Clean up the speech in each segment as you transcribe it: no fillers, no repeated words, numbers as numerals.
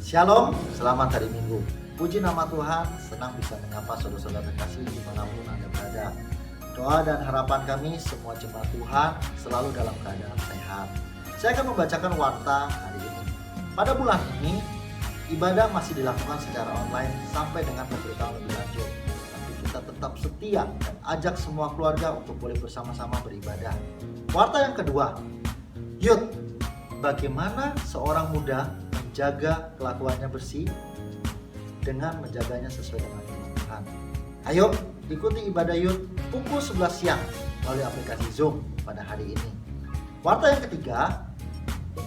Shalom, selamat hari Minggu. Puji nama Tuhan, senang bisa menyapa saudara-saudara kasih dimanapun Anda berada. Doa dan harapan kami semua jemaat Tuhan selalu dalam keadaan sehat. Saya akan membacakan warta hari ini. Pada bulan ini, ibadah masih dilakukan secara online sampai dengan pemberitahuan lebih lanjut. Tapi kita tetap setia dan ajak semua keluarga untuk boleh bersama-sama beribadah. Warta yang kedua, Yud, bagaimana seorang muda menjaga kelakuannya bersih dengan menjaganya sesuai dengan firman Tuhan. Ayo ikuti ibadah Yud pukul 11 siang melalui aplikasi Zoom pada hari ini. Warta yang ketiga,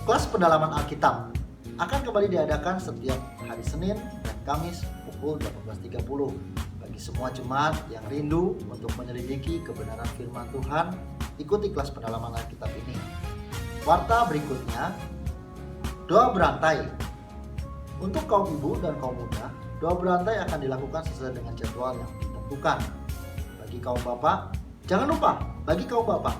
kelas pendalaman Alkitab akan kembali diadakan setiap hari Senin dan Kamis pukul 18.30. Bagi semua jemaat yang rindu untuk menyelidiki kebenaran firman Tuhan, ikuti kelas pendalaman Alkitab ini. Warta berikutnya, doa berantai. Untuk kaum ibu dan kaum muda, doa berantai akan dilakukan sesuai dengan jadwal yang ditentukan. Bagi kaum bapak, jangan lupa, bagi kaum bapak,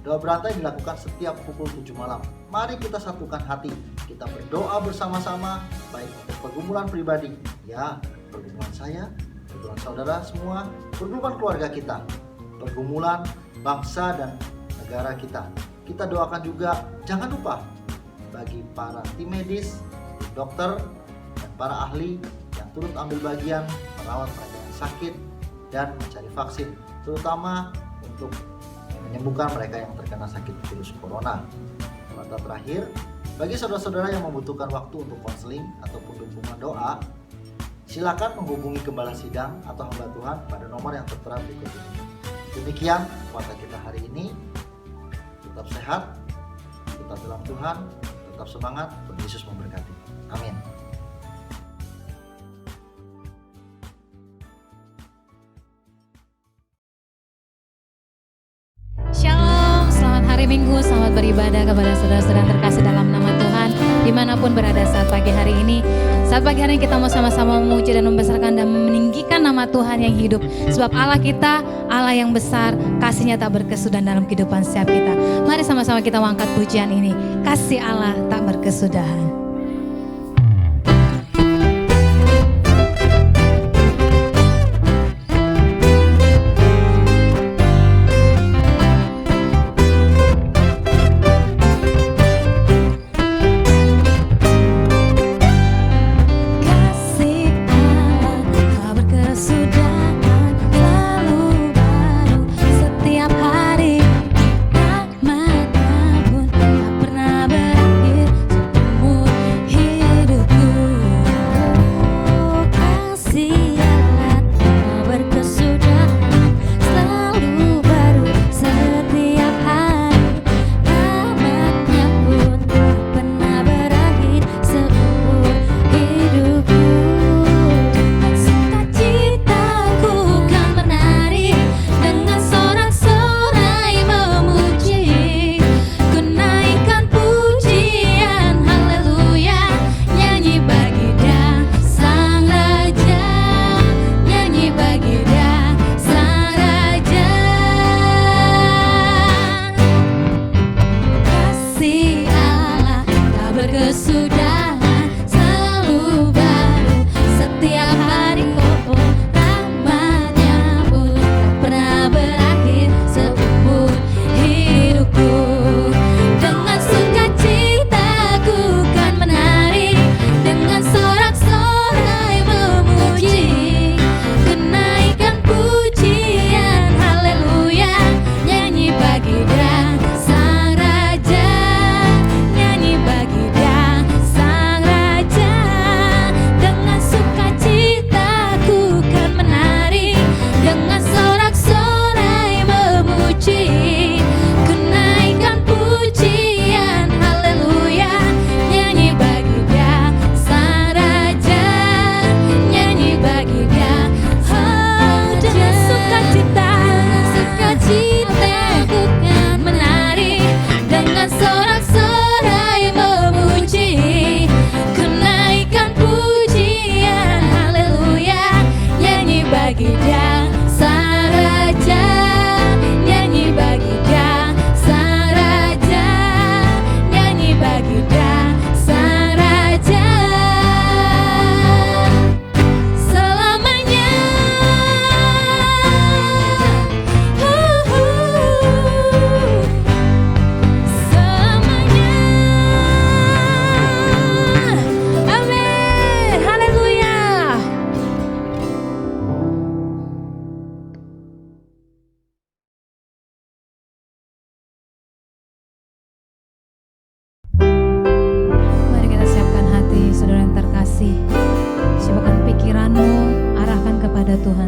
doa berantai dilakukan setiap pukul 7 malam. Mari kita satukan hati, kita berdoa bersama-sama, baik untuk pergumulan pribadi, ya, pergumulan saya, pergumulan saudara semua, pergumulan keluarga kita, pergumulan bangsa dan negara kita. Kita doakan juga, jangan lupa, bagi para tim medis, dokter, dan para ahli yang turut ambil bagian merawat mereka yang sakit dan mencari vaksin, terutama untuk menyembuhkan mereka yang terkena sakit virus corona. Kata terakhir, bagi saudara-saudara yang membutuhkan waktu untuk konseling ataupun dukungan doa, silakan menghubungi gembala sidang atau hamba Tuhan pada nomor yang tertera berikut ini. Demikian warta kita hari ini. Tetap sehat, tetap dalam Tuhan, tetap semangat, Tuhan Yesus memberkati. Amin. Shalom, selamat hari Minggu, selamat beribadah kepada saudara-saudara terkasih dalam nama Tuhan dimanapun berada saat pagi hari ini. Saat pagi hari ini kita mau sama-sama memuji dan membesarkan dan meninggikan nama Tuhan yang hidup. Sebab Allah kita, Allah yang besar, kasihnya tak berkesudahan dalam kehidupan setiap kita. Mari sama-sama kita angkat pujian ini, kasih Allah tak berkesudahan.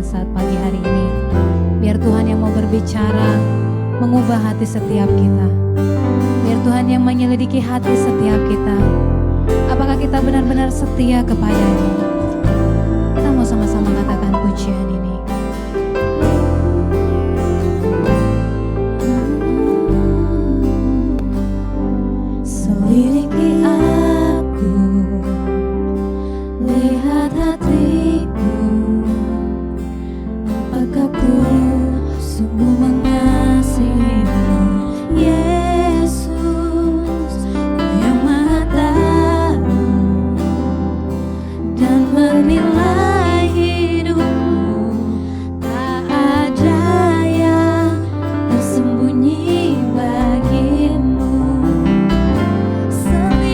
Tuhan saat pagi hari ini. Biar Tuhan yang mau berbicara, mengubah hati setiap kita. Biar Tuhan yang menyelidiki hati setiap kita. Apakah kita benar-benar setia kepadanya? Kita mau sama-sama katakan pujian ini. Selidiki aku, lihat hatiku, apakah ku sungguh mengasihimu, Yesus, Kau yang Maha Tahu dan menilai hidupku. Tak ada yang tersembunyi bagimu. Selidiki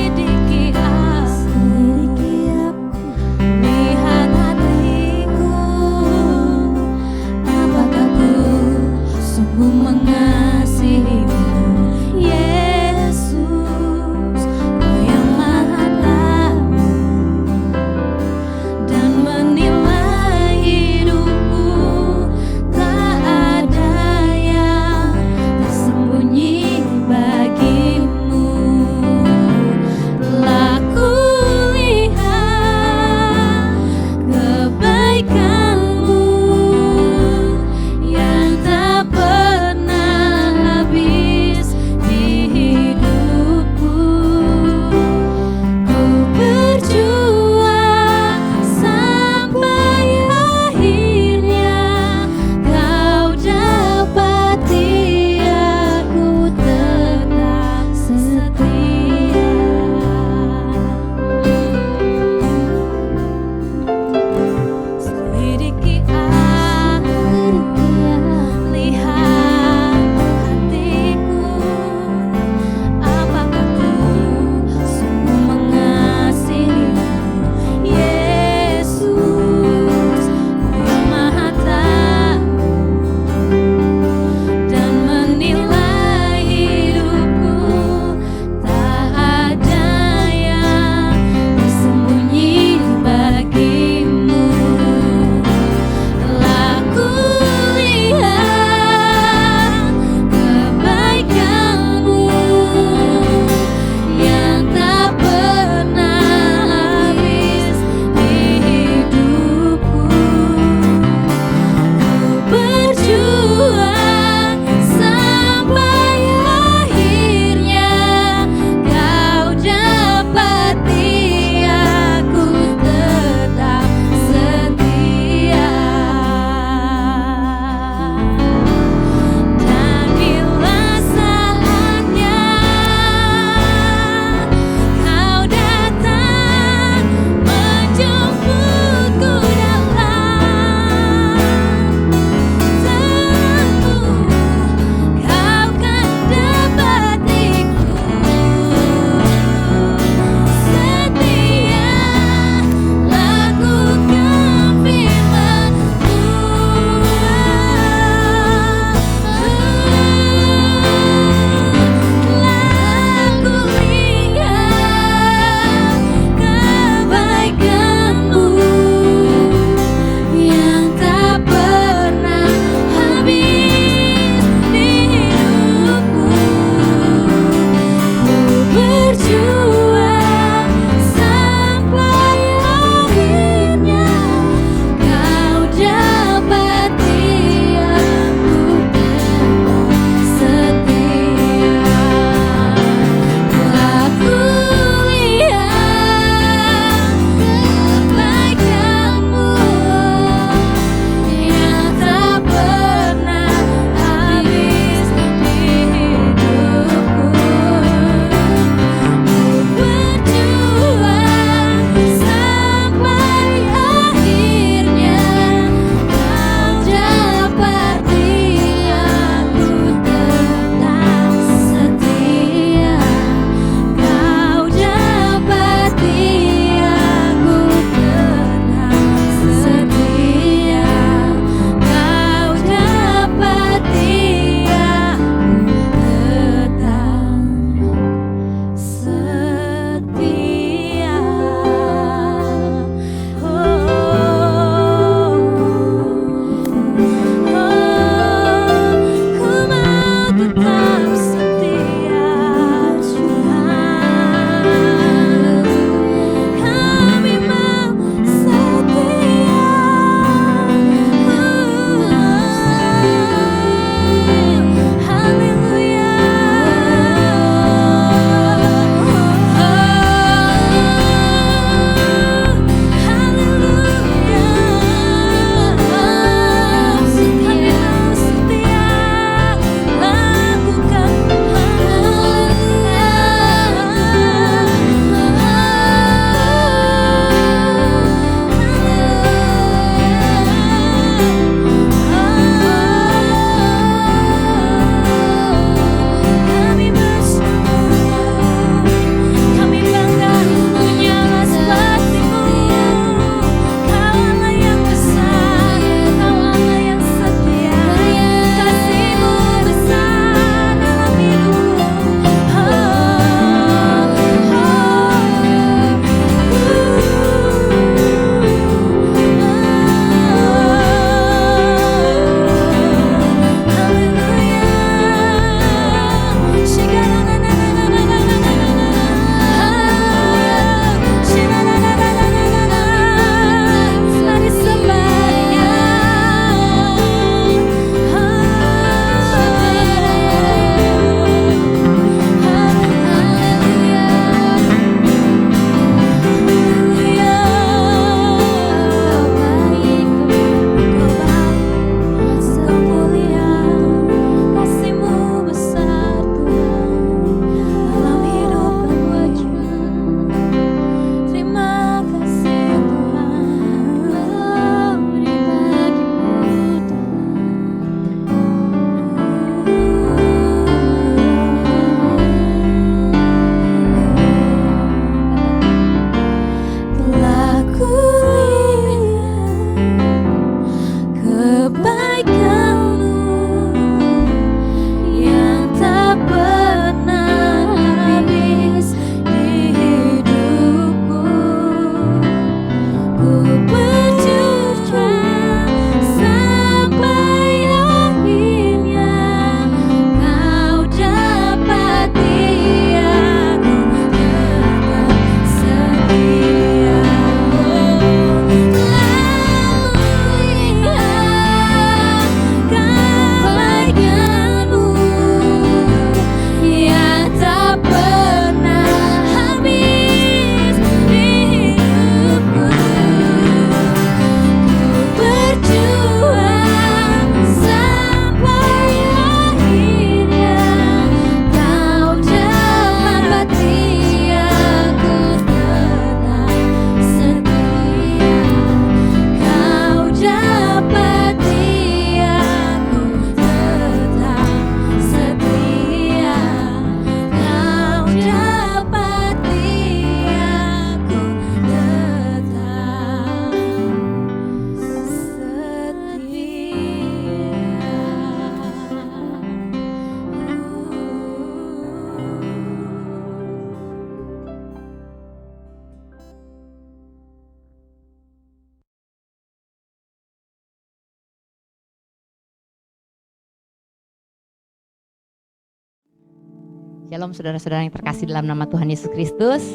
Shalom saudara-saudara yang terkasih dalam nama Tuhan Yesus Kristus.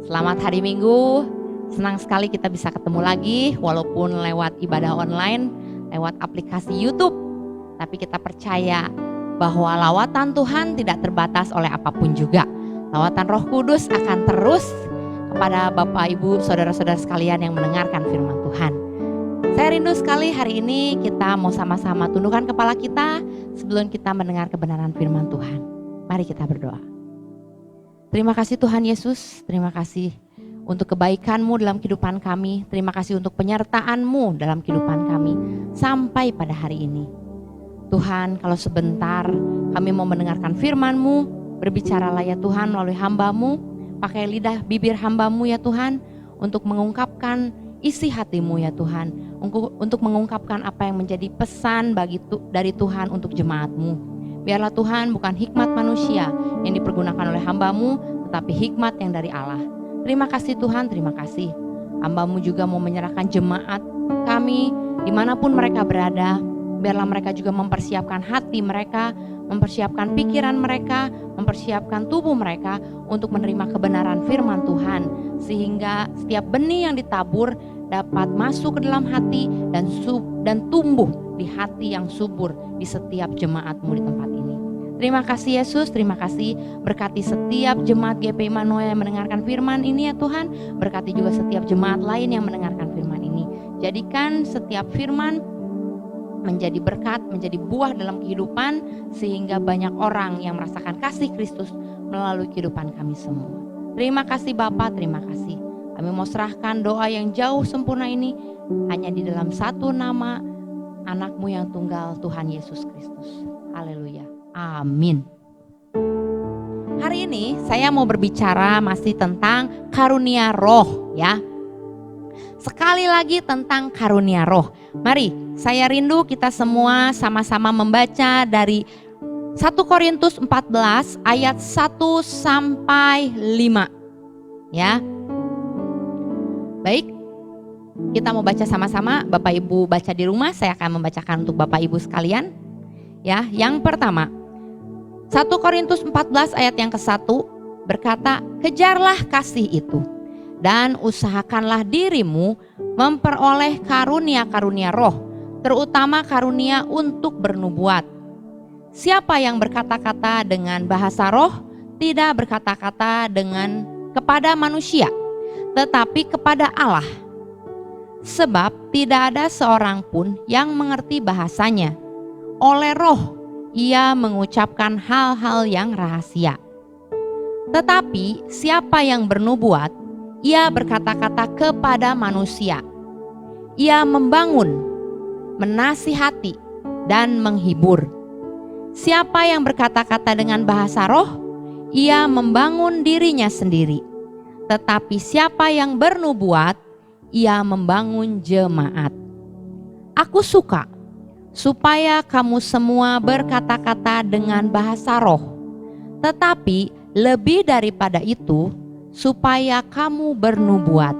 Selamat hari Minggu. Senang sekali kita bisa ketemu lagi walaupun lewat ibadah online, lewat aplikasi YouTube. Tapi kita percaya bahwa lawatan Tuhan tidak terbatas oleh apapun juga. Lawatan Roh Kudus akan terus kepada Bapak Ibu saudara-saudara sekalian yang mendengarkan firman Tuhan. Saya rindu sekali hari ini kita mau sama-sama tundukkan kepala kita sebelum kita mendengar kebenaran firman Tuhan. Mari kita berdoa. Terima kasih Tuhan Yesus, terima kasih untuk kebaikan-Mu dalam kehidupan kami. Terima kasih untuk penyertaan-Mu dalam kehidupan kami sampai pada hari ini. Tuhan, kalau sebentar kami mau mendengarkan firman-Mu, berbicaralah ya Tuhan melalui hamba-Mu, pakai lidah bibir hamba-Mu ya Tuhan, untuk mengungkapkan isi hati-Mu ya Tuhan, untuk mengungkapkan apa yang menjadi pesan dari Tuhan untuk jemaat-Mu. Biarlah Tuhan bukan hikmat manusia yang dipergunakan oleh hamba-Mu, tetapi hikmat yang dari Allah. Terima kasih Tuhan, terima kasih. Hamba-Mu juga mau menyerahkan jemaat kami dimanapun mereka berada. Biarlah mereka juga mempersiapkan hati mereka, mempersiapkan pikiran mereka, mempersiapkan tubuh mereka untuk menerima kebenaran firman Tuhan. Sehingga setiap benih yang ditabur dapat masuk ke dalam hati dan tumbuh di hati yang subur di setiap jemaat-Mu di tempat ini. Terima kasih Yesus, terima kasih. Berkati setiap jemaat GP Immanuel yang mendengarkan firman ini ya Tuhan. Berkati juga setiap jemaat lain yang mendengarkan firman ini. Jadikan setiap firman menjadi berkat, menjadi buah dalam kehidupan, sehingga banyak orang yang merasakan kasih Kristus melalui kehidupan kami semua. Terima kasih Bapa, terima kasih. Kami mau serahkan doa yang jauh sempurna ini hanya di dalam satu nama anak-Mu yang tunggal, Tuhan Yesus Kristus. Haleluya. Amin. Hari ini saya mau berbicara masih tentang karunia roh ya. Sekali lagi tentang karunia roh. Mari saya rindu kita semua sama-sama membaca dari 1 Korintus 14 ayat 1 sampai 5. Ya. Baik, kita mau baca sama-sama. Bapak Ibu baca di rumah, saya akan membacakan untuk Bapak Ibu sekalian. Ya, yang pertama 1 Korintus 14 ayat yang ke-1 berkata, kejarlah kasih itu dan usahakanlah dirimu memperoleh karunia-karunia roh, terutama karunia untuk bernubuat. Siapa yang berkata-kata dengan bahasa roh tidak berkata-kata kepada manusia, tetapi kepada Allah. Sebab tidak ada seorang pun yang mengerti bahasanya. Oleh roh ia mengucapkan hal-hal yang rahasia. Tetapi siapa yang bernubuat, ia berkata-kata kepada manusia. Ia membangun, menasihati, dan menghibur. Siapa yang berkata-kata dengan bahasa roh, ia membangun dirinya sendiri. Tetapi siapa yang bernubuat, ia membangun jemaat. Aku suka supaya kamu semua berkata-kata dengan bahasa roh. Tetapi lebih daripada itu, supaya kamu bernubuat.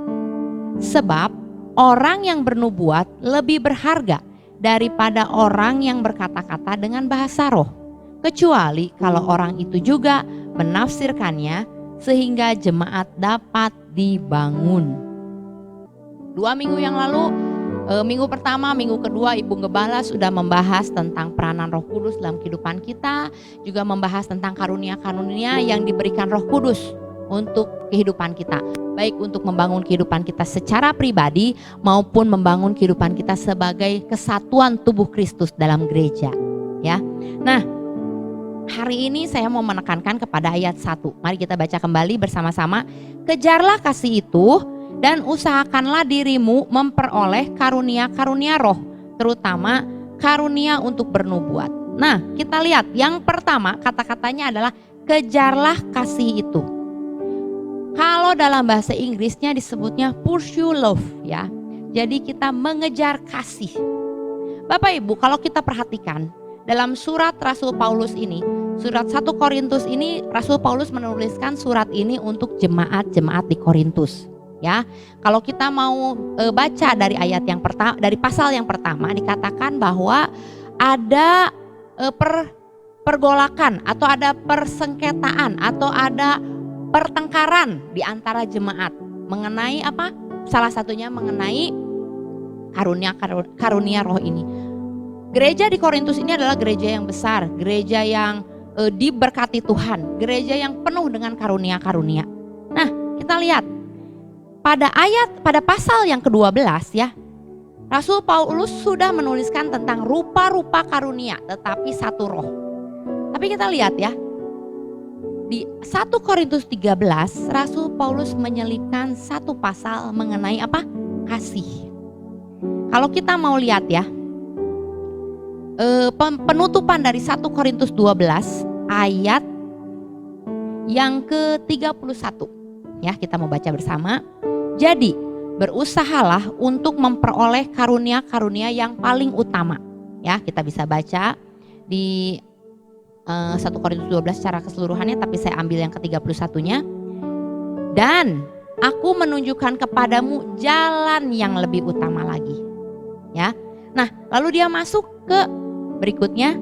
Sebab orang yang bernubuat lebih berharga daripada orang yang berkata-kata dengan bahasa roh. Kecuali kalau orang itu juga menafsirkannya sehingga jemaat dapat dibangun. 2 minggu yang lalu, minggu pertama, minggu kedua Ibu Gembala sudah membahas tentang peranan Roh Kudus dalam kehidupan kita, juga membahas tentang karunia-karunia yang diberikan Roh Kudus untuk kehidupan kita, baik untuk membangun kehidupan kita secara pribadi maupun membangun kehidupan kita sebagai kesatuan tubuh Kristus dalam gereja. Ya, nah hari ini saya mau menekankan kepada ayat 1. Mari kita baca kembali bersama-sama. Kejarlah kasih itu dan usahakanlah dirimu memperoleh karunia-karunia roh, terutama karunia untuk bernubuat. Nah, kita lihat yang pertama kata-katanya adalah kejarlah kasih itu. Kalau dalam bahasa Inggrisnya disebutnya pursue love ya. Jadi kita mengejar kasih. Bapak Ibu, kalau kita perhatikan dalam surat Rasul Paulus ini, surat 1 Korintus ini, Rasul Paulus menuliskan surat ini untuk jemaat-jemaat di Korintus. Ya, kalau kita mau baca dari ayat yang pertama, dari pasal yang pertama dikatakan bahwa ada pergolakan atau ada persengketaan atau ada pertengkaran di antara jemaat mengenai apa? Salah satunya mengenai karunia roh ini. Gereja di Korintus ini adalah gereja yang besar, gereja yang diberkati Tuhan, gereja yang penuh dengan karunia-karunia. Nah, kita lihat pada pasal yang ke-12 ya, Rasul Paulus sudah menuliskan tentang rupa-rupa karunia, tetapi satu roh. Tapi kita lihat ya, di 1 Korintus 13, Rasul Paulus menyelipkan satu pasal mengenai apa? Kasih. Kalau kita mau lihat ya, penutupan dari 1 Korintus 12 ayat yang ke-31. Ya, kita mau baca bersama. Jadi, berusahalah untuk memperoleh karunia-karunia yang paling utama. Ya, kita bisa baca di 1 Korintus 12 secara keseluruhannya, tapi saya ambil yang ke-31-nya. Dan aku menunjukkan kepadamu jalan yang lebih utama lagi. Ya. Nah, lalu dia masuk ke berikutnya,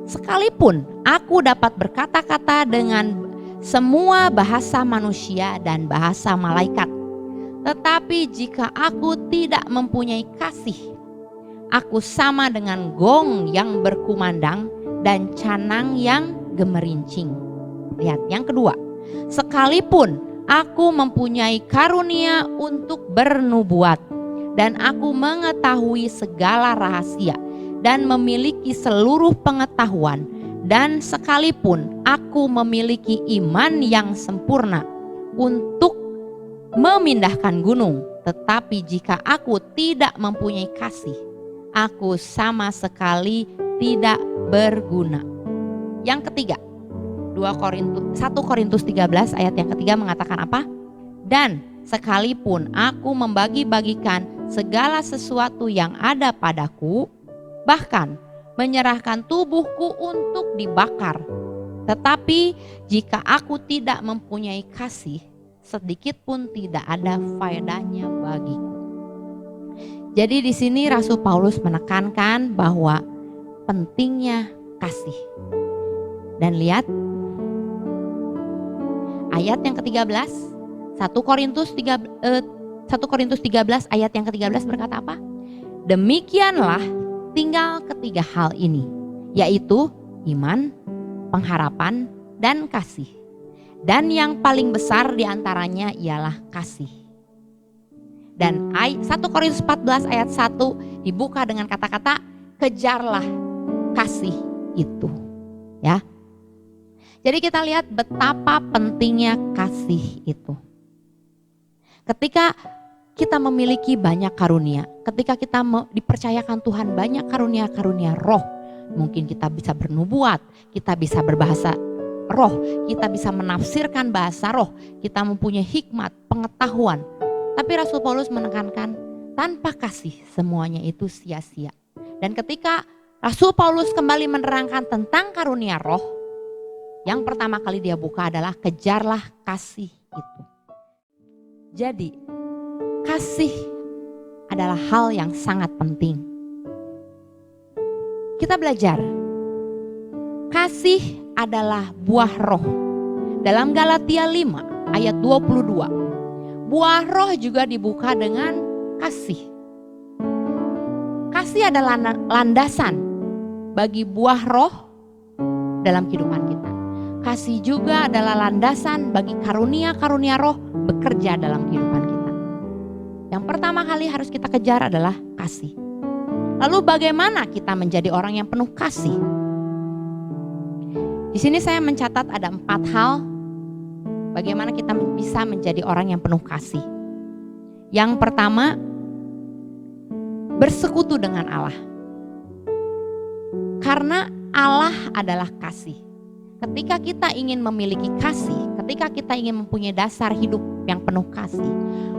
sekalipun aku dapat berkata-kata dengan semua bahasa manusia dan bahasa malaikat, tetapi jika aku tidak mempunyai kasih, aku sama dengan gong yang berkumandang dan canang yang gemerincing. Lihat yang kedua, sekalipun aku mempunyai karunia untuk bernubuat dan aku mengetahui segala rahasia dan memiliki seluruh pengetahuan, dan sekalipun aku memiliki iman yang sempurna untuk memindahkan gunung, tetapi jika aku tidak mempunyai kasih, aku sama sekali tidak berguna. Yang ketiga, 1 Korintus 13 ayat yang ketiga mengatakan apa? Dan sekalipun aku membagi-bagikan segala sesuatu yang ada padaku, bahkan menyerahkan tubuhku untuk dibakar, tetapi jika aku tidak mempunyai kasih, sedikit pun tidak ada faedahnya bagiku. Jadi di sini Rasul Paulus menekankan bahwa pentingnya kasih. Dan lihat ayat yang ke-13, 1 Korintus 13 ayat yang ke-13 berkata apa? Demikianlah tinggal ketiga hal ini, yaitu iman, pengharapan, dan kasih. Dan yang paling besar diantaranya ialah kasih. Dan 1 Korintus 14 ayat 1 dibuka dengan kata-kata kejarlah kasih itu. Ya. Jadi kita lihat betapa pentingnya kasih itu. Ketika kita memiliki banyak karunia, ketika kita dipercayakan Tuhan banyak karunia-karunia roh, mungkin kita bisa bernubuat, kita bisa berbahasa roh, kita bisa menafsirkan bahasa roh, kita mempunyai hikmat, pengetahuan. Tapi Rasul Paulus menekankan tanpa kasih semuanya itu sia-sia. Dan ketika Rasul Paulus kembali menerangkan tentang karunia roh, yang pertama kali dia buka adalah kejarlah kasih itu. Jadi kasih adalah hal yang sangat penting. Kita belajar, kasih adalah buah roh. Dalam Galatia 5 ayat 22, buah roh juga dibuka dengan kasih. Kasih adalah landasan bagi buah roh dalam kehidupan kita. Kasih juga adalah landasan bagi karunia-karunia roh bekerja dalam kehidupan kita. Yang pertama kali harus kita kejar adalah kasih. Lalu bagaimana kita menjadi orang yang penuh kasih? Di sini saya mencatat ada 4 hal bagaimana kita bisa menjadi orang yang penuh kasih. Yang pertama, bersekutu dengan Allah. Karena Allah adalah kasih. Ketika kita ingin memiliki kasih, ketika kita ingin mempunyai dasar hidup yang penuh kasih,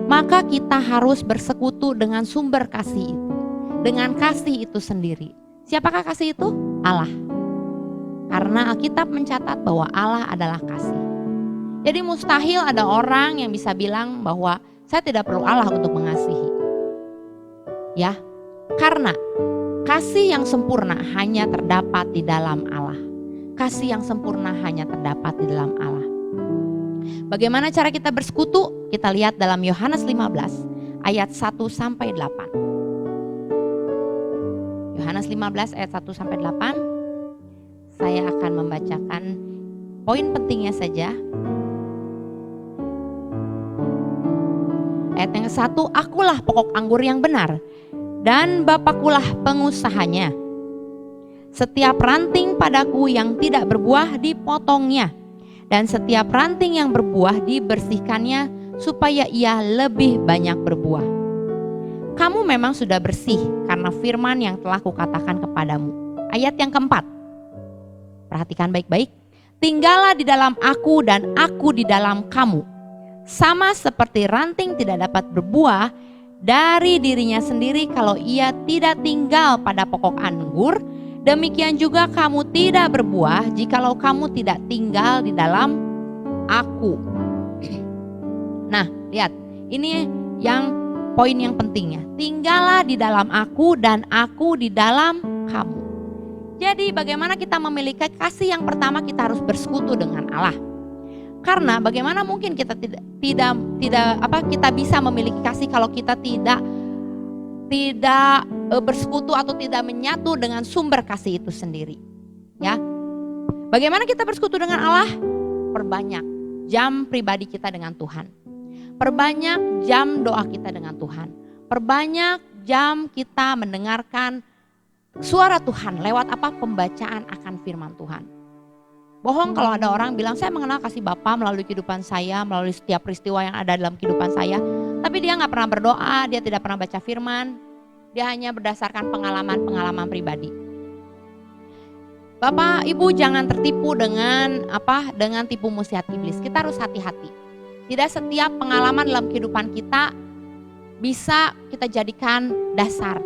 maka kita harus bersekutu dengan sumber kasih itu, dengan kasih itu sendiri. Siapakah kasih itu? Allah. Karena Alkitab mencatat bahwa Allah adalah kasih. Jadi mustahil ada orang yang bisa bilang bahwa saya tidak perlu Allah untuk mengasihi. Ya, karena kasih yang sempurna hanya terdapat di dalam Allah. Kasih yang sempurna hanya terdapat di dalam Allah. Bagaimana cara kita bersekutu? Kita lihat dalam Yohanes 15 ayat 1 sampai 8. Yohanes 15 ayat 1 sampai 8. Saya akan membacakan poin pentingnya saja. Ayat yang ke-1, akulah pokok anggur yang benar dan Bapakulah pengusahanya. Setiap ranting padaku yang tidak berbuah dipotongnya, dan setiap ranting yang berbuah dibersihkannya supaya ia lebih banyak berbuah. Kamu memang sudah bersih karena firman yang telah kukatakan kepadamu. Ayat yang keempat, perhatikan baik-baik. Tinggallah di dalam aku dan aku di dalam kamu. Sama seperti ranting tidak dapat berbuah dari dirinya sendiri kalau ia tidak tinggal pada pokok anggur, demikian juga kamu tidak berbuah jikalau kamu tidak tinggal di dalam aku. Nah, lihat, ini yang poin yang pentingnya. Tinggallah di dalam aku dan aku di dalam kamu. Jadi bagaimana kita memiliki kasih? Yang pertama, kita harus bersekutu dengan Allah. Karena bagaimana mungkin kita kita bisa memiliki kasih kalau kita tidak bersekutu atau tidak menyatu dengan sumber kasih itu sendiri. Ya. Bagaimana kita bersekutu dengan Allah? Perbanyak jam pribadi kita dengan Tuhan. Perbanyak jam doa kita dengan Tuhan. Perbanyak jam kita mendengarkan suara Tuhan lewat apa? Pembacaan akan firman Tuhan. Bohong kalau ada orang bilang saya mengenal kasih Bapa melalui kehidupan saya, melalui setiap peristiwa yang ada dalam kehidupan saya. Tapi dia gak pernah berdoa, dia tidak pernah baca firman. Dia hanya berdasarkan pengalaman-pengalaman pribadi. Bapak, Ibu jangan tertipu dengan tipu muslihat iblis. Kita harus hati-hati. Tidak setiap pengalaman dalam kehidupan kita bisa kita jadikan dasar.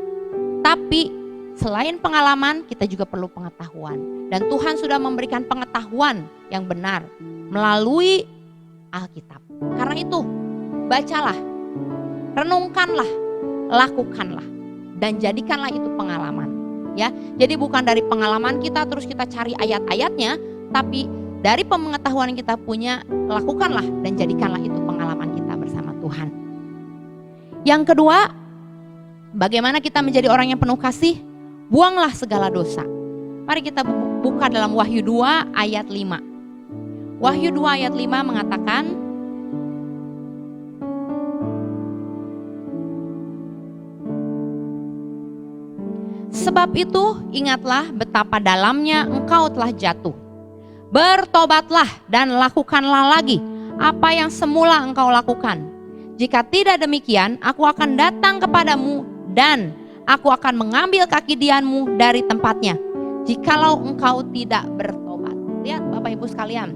Tapi selain pengalaman, kita juga perlu pengetahuan. Dan Tuhan sudah memberikan pengetahuan yang benar melalui Alkitab. Karena itu, bacalah, renungkanlah, lakukanlah, dan jadikanlah itu pengalaman. Ya, jadi bukan dari pengalaman kita terus kita cari ayat-ayatnya, tapi dari pengetahuan yang kita punya, lakukanlah dan jadikanlah itu pengalaman kita bersama Tuhan. Yang kedua, bagaimana kita menjadi orang yang penuh kasih? Buanglah segala dosa. Mari kita buka dalam Wahyu 2 ayat 5. Wahyu 2 ayat 5 mengatakan, sebab itu ingatlah betapa dalamnya engkau telah jatuh. Bertobatlah dan lakukanlah lagi apa yang semula engkau lakukan. Jika tidak demikian, aku akan datang kepadamu dan aku akan mengambil kaki dianmu dari tempatnya, jikalau engkau tidak bertobat. Lihat Bapak Ibu sekalian,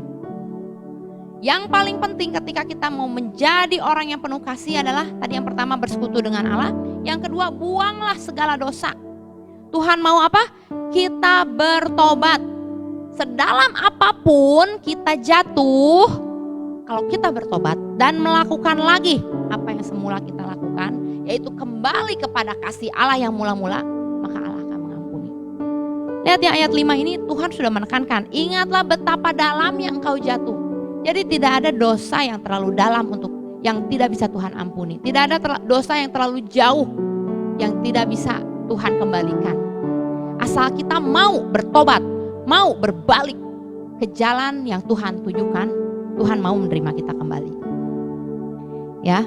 yang paling penting ketika kita mau menjadi orang yang penuh kasih adalah tadi yang pertama bersekutu dengan Allah, yang kedua buanglah segala dosa. Tuhan mau apa? Kita bertobat. Sedalam apapun kita jatuh, kalau kita bertobat dan melakukan lagi apa yang semula kita lakukan, yaitu kembali kepada kasih Allah yang mula-mula, maka Allah akan mengampuni. Lihat ya ayat 5 ini Tuhan sudah menekankan, ingatlah betapa dalamnya engkau jatuh. Jadi tidak ada dosa yang terlalu dalam untuk yang tidak bisa Tuhan ampuni. Tidak ada dosa yang terlalu jauh yang tidak bisa Tuhan kembalikan. Asal kita mau bertobat, mau berbalik ke jalan yang Tuhan tujukan, Tuhan mau menerima kita kembali. Ya.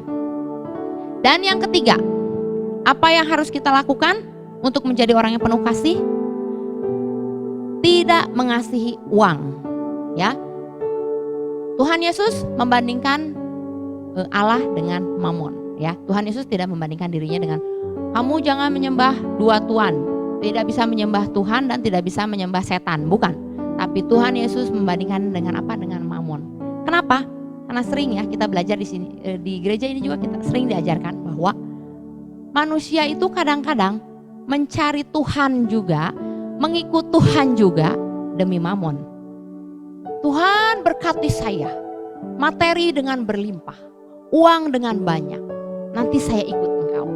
Dan yang ketiga, apa yang harus kita lakukan untuk menjadi orang yang penuh kasih? Tidak mengasihi uang. Ya. Tuhan Yesus membandingkan Allah dengan Mamon. Ya. Tuhan Yesus tidak membandingkan dirinya dengan kamu jangan menyembah dua tuan. Tidak bisa menyembah Tuhan dan tidak bisa menyembah setan, bukan. Tapi Tuhan Yesus membandingkan dengan apa? Dengan Mamon. Kenapa? Karena sering ya kita belajar di sini di gereja ini juga kita sering diajarkan bahwa manusia itu kadang-kadang mencari Tuhan juga, mengikut Tuhan juga demi Mamon. Tuhan berkati saya, materi dengan berlimpah, uang dengan banyak. Nanti saya ikut engkau.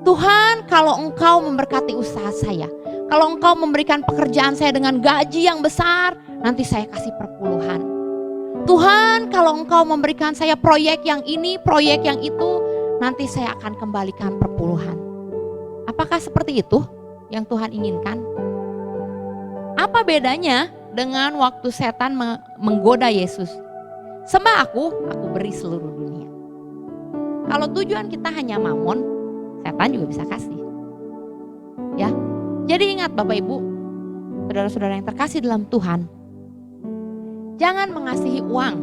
Tuhan, kalau engkau memberkati usaha saya, kalau engkau memberikan pekerjaan saya dengan gaji yang besar, nanti saya kasih perpuluhan. Tuhan, kalau Engkau memberikan saya proyek yang ini, proyek yang itu, nanti saya akan kembalikan perpuluhan. Apakah seperti itu yang Tuhan inginkan? Apa bedanya dengan waktu setan menggoda Yesus? Sembah aku beri seluruh dunia. Kalau tujuan kita hanya mamon, setan juga bisa kasih. Ya, jadi ingat Bapak Ibu, saudara-saudara yang terkasih dalam Tuhan, jangan mengasihi uang.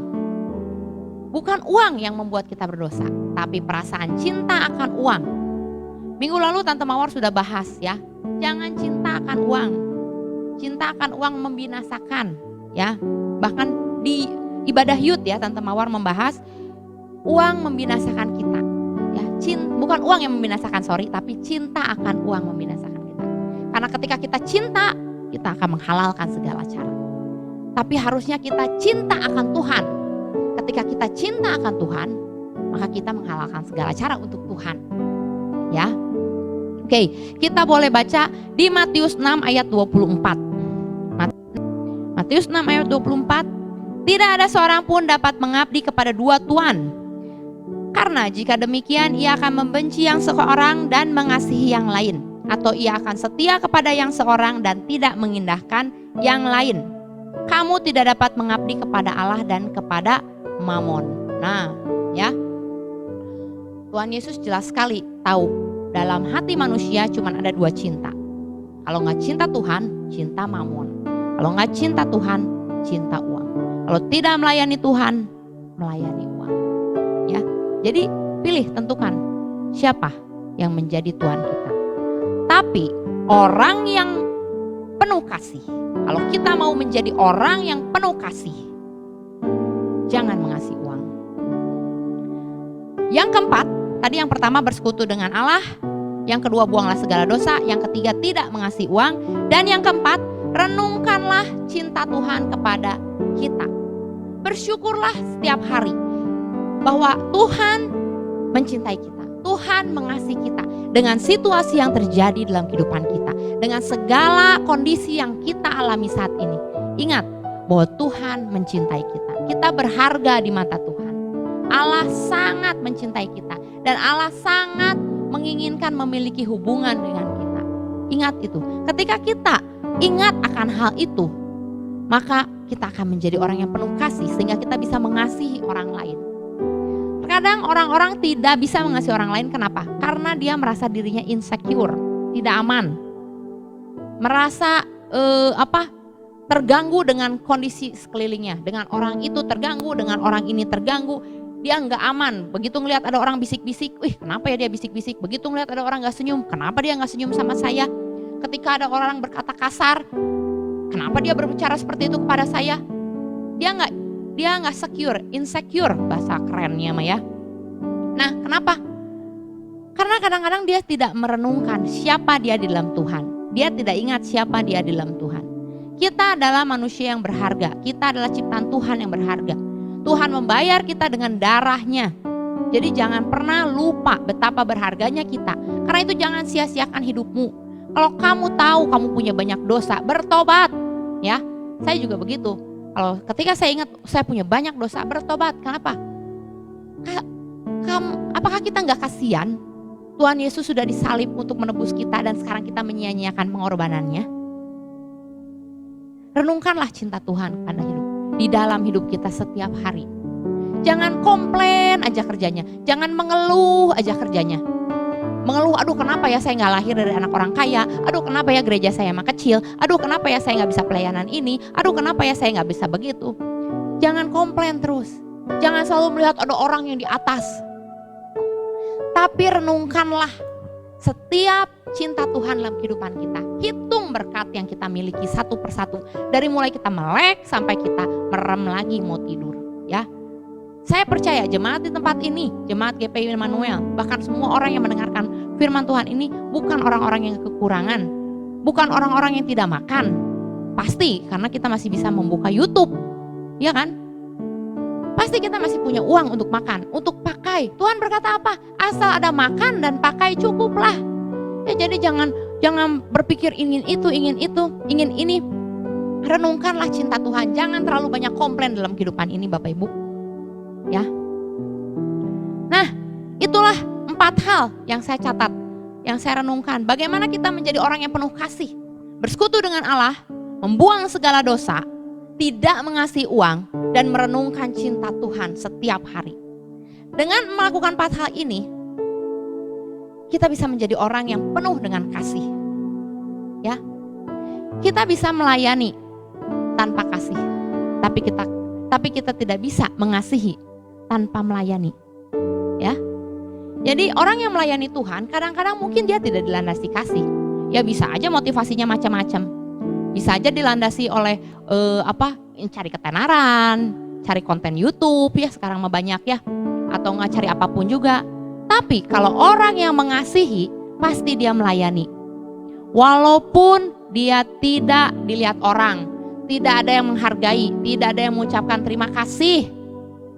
Bukan uang yang membuat kita berdosa, tapi perasaan cinta akan uang. Minggu lalu Tante Mawar sudah bahas ya, jangan cinta akan uang. Cinta akan uang membinasakan ya. Bahkan di ibadah youth ya, Tante Mawar membahas uang membinasakan kita. Ya, bukan uang yang membinasakan, tapi cinta akan uang membinasakan kita. Karena ketika kita cinta, kita akan menghalalkan segala cara. Tapi harusnya kita cinta akan Tuhan. Ketika kita cinta akan Tuhan, maka kita menghalalkan segala cara untuk Tuhan. Ya. Oke, kita boleh baca di Matius 6 ayat 24. Matius 6 ayat 24. Tidak ada seorang pun dapat mengabdi kepada dua tuan. Karena jika demikian ia akan membenci yang seorang dan mengasihi yang lain. Atau ia akan setia kepada yang seorang dan tidak mengindahkan yang lain. Kamu tidak dapat mengabdi kepada Allah dan kepada Mamon. Nah, ya. Tuhan Yesus jelas sekali tahu dalam hati manusia cuma ada dua cinta. Kalau nggak cinta Tuhan, cinta Mamon. Kalau nggak cinta Tuhan, cinta uang. Kalau tidak melayani Tuhan, melayani uang. Ya, jadi pilih, tentukan siapa yang menjadi Tuhan kita. Tapi orang yang penuh kasih, kalau kita mau menjadi orang yang penuh kasih, jangan mengasihi uang. Yang keempat, tadi yang pertama bersekutu dengan Allah, yang kedua buanglah segala dosa, yang ketiga tidak mengasihi uang, dan yang keempat renungkanlah cinta Tuhan kepada kita. Bersyukurlah setiap hari bahwa Tuhan mencintai kita, Tuhan mengasihi kita dengan situasi yang terjadi dalam kehidupan kita, dengan segala kondisi yang kita alami saat ini. Ingat bahwa Tuhan mencintai kita. Kita berharga di mata Tuhan. Allah sangat mencintai kita dan Allah sangat menginginkan memiliki hubungan dengan kita. Ingat itu. Ketika kita ingat akan hal itu, maka kita akan menjadi orang yang penuh kasih sehingga kita bisa mengasihi orang lain. Terkadang orang-orang tidak bisa mengasihi orang lain, kenapa? Karena dia merasa dirinya insecure, tidak aman. Merasa terganggu dengan kondisi sekelilingnya, dengan orang itu terganggu, dengan orang ini terganggu, dia nggak aman. Begitu ngelihat ada orang bisik-bisik, kenapa ya dia bisik-bisik? Begitu ngelihat ada orang nggak senyum, kenapa dia nggak senyum sama saya? Ketika ada orang berkata kasar, kenapa dia berbicara seperti itu kepada saya? Dia nggak secure, insecure bahasa kerennya mah ya. Nah, kenapa? Karena kadang-kadang dia tidak merenungkan siapa dia di dalam Tuhan. Dia tidak ingat siapa dia di dalam Tuhan. Kita adalah manusia yang berharga. Kita adalah ciptaan Tuhan yang berharga. Tuhan membayar kita dengan darahnya. Jadi jangan pernah lupa betapa berharganya kita. Karena itu jangan sia-siakan hidupmu. Kalau kamu tahu kamu punya banyak dosa, bertobat. Ya, saya juga begitu. Kalau ketika saya ingat saya punya banyak dosa, bertobat. Kenapa? Apakah kita nggak kasihan? Tuhan Yesus sudah disalib untuk menebus kita dan sekarang kita menyia-nyiakan pengorbanannya. Renungkanlah cinta Tuhan pada hidup di dalam hidup kita setiap hari. Jangan komplain aja kerjanya, jangan mengeluh aja kerjanya. Mengeluh, aduh kenapa ya saya nggak lahir dari anak orang kaya, aduh kenapa ya gereja saya emang kecil, aduh kenapa ya saya nggak bisa pelayanan ini, aduh kenapa ya saya nggak bisa begitu. Jangan komplain terus, jangan selalu melihat ada orang yang di atas. Tapi renungkanlah setiap cinta Tuhan dalam kehidupan kita. Hitung berkat yang kita miliki satu persatu. Dari mulai kita melek sampai kita merem lagi mau tidur. Ya, saya percaya jemaat di tempat ini, jemaat GPI Immanuel, bahkan semua orang yang mendengarkan firman Tuhan ini bukan orang-orang yang kekurangan, bukan orang-orang yang tidak makan. Pasti karena kita masih bisa membuka YouTube, ya kan? Pasti kita masih punya uang untuk makan, untuk pakai. Tuhan berkata apa? Asal ada makan dan pakai cukuplah. Ya, jadi jangan berpikir ingin itu, ingin ini. renungkanlah cinta Tuhan. Jangan terlalu banyak komplain dalam kehidupan ini Bapak Ibu. Ya. Nah, itulah 4 hal yang saya catat, yang saya renungkan. Bagaimana kita menjadi orang yang penuh kasih, bersekutu dengan Allah, membuang segala dosa, tidak mengasihi uang, dan merenungkan cinta Tuhan setiap hari. Dengan melakukan 4 hal ini, kita bisa menjadi orang yang penuh dengan kasih. Ya. Kita bisa melayani tanpa kasih, tapi kita tidak bisa mengasihi tanpa melayani. Ya. Jadi orang yang melayani Tuhan kadang-kadang mungkin dia tidak dilandasi kasih. Ya bisa aja motivasinya macam-macam. Bisa aja dilandasi oleh cari ketenaran, cari konten YouTube ya sekarang mah banyak ya, atau nggak cari apapun juga. Tapi kalau orang yang mengasihi pasti dia melayani. Walaupun dia tidak dilihat orang, tidak ada yang menghargai, tidak ada yang mengucapkan terima kasih,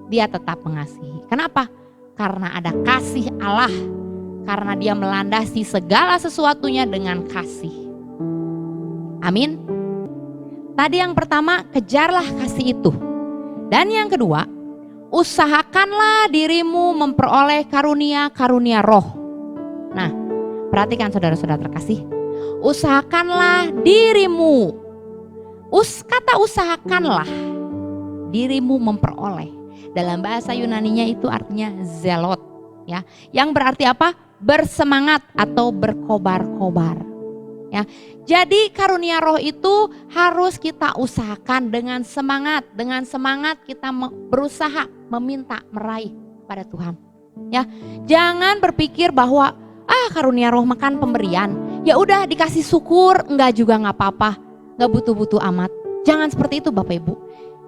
dia tetap mengasihi. Kenapa? Karena ada kasih Allah, karena dia melandasi segala sesuatunya dengan kasih. Amin. Tadi yang pertama, kejarlah kasih itu. Dan yang kedua, usahakanlah dirimu memperoleh karunia-karunia roh. Nah, perhatikan saudara-saudara terkasih. Usahakanlah dirimu. Kata usahakanlah dirimu memperoleh. Dalam bahasa Yunaninya itu artinya zelot, ya. Yang berarti apa? Bersemangat atau berkobar-kobar. Ya. Jadi karunia roh itu harus kita usahakan dengan semangat. Dengan semangat kita berusaha meminta, meraih pada Tuhan. Ya. Jangan berpikir bahwa karunia roh makan pemberian. Ya udah dikasih syukur, enggak juga enggak apa-apa. Enggak butuh-butuh amat. Jangan seperti itu Bapak Ibu.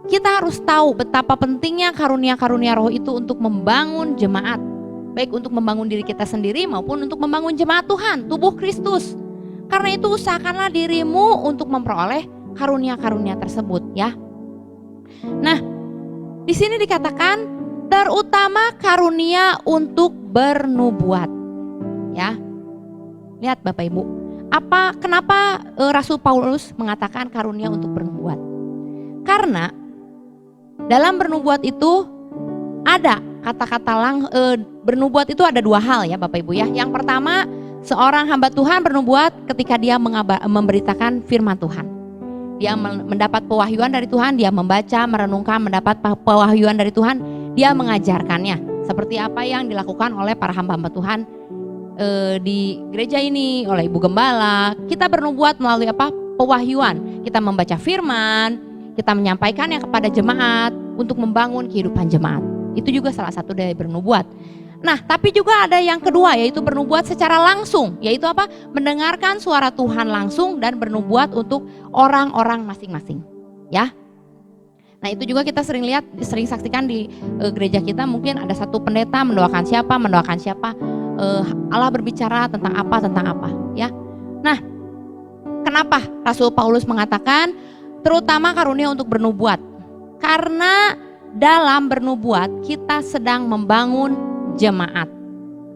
Kita harus tahu betapa pentingnya karunia-karunia roh itu untuk membangun jemaat. Baik untuk membangun diri kita sendiri maupun untuk membangun jemaat Tuhan, tubuh Kristus. Karena itu usahakanlah dirimu untuk memperoleh karunia-karunia tersebut ya. Nah, di sini dikatakan terutama karunia untuk bernubuat. Ya. Lihat Bapak Ibu, kenapa Rasul Paulus mengatakan karunia untuk bernubuat? Karena dalam bernubuat itu ada kata-kata bernubuat itu ada 2 hal ya Bapak Ibu ya. Yang pertama, seorang hamba Tuhan bernubuat ketika dia memberitakan firman Tuhan. Dia mendapat pewahyuan dari Tuhan, dia membaca, merenungkan, mendapat pewahyuan dari Tuhan, dia mengajarkannya. Seperti apa yang dilakukan oleh para hamba-hamba Tuhan di gereja ini, oleh Ibu Gembala. Kita bernubuat melalui pewahyuan. Kita membaca firman, kita menyampaikannya kepada jemaat untuk membangun kehidupan jemaat. Itu juga salah satu dari bernubuat. Nah, tapi juga ada yang kedua, yaitu bernubuat secara langsung, yaitu mendengarkan suara Tuhan langsung dan bernubuat untuk orang-orang masing-masing. Ya. Nah, itu juga kita sering lihat, sering saksikan di gereja kita. Mungkin ada satu pendeta mendoakan siapa. Allah berbicara tentang apa, ya. Nah, kenapa Rasul Paulus mengatakan terutama karunia untuk bernubuat? Karena dalam bernubuat kita sedang membangun jemaat,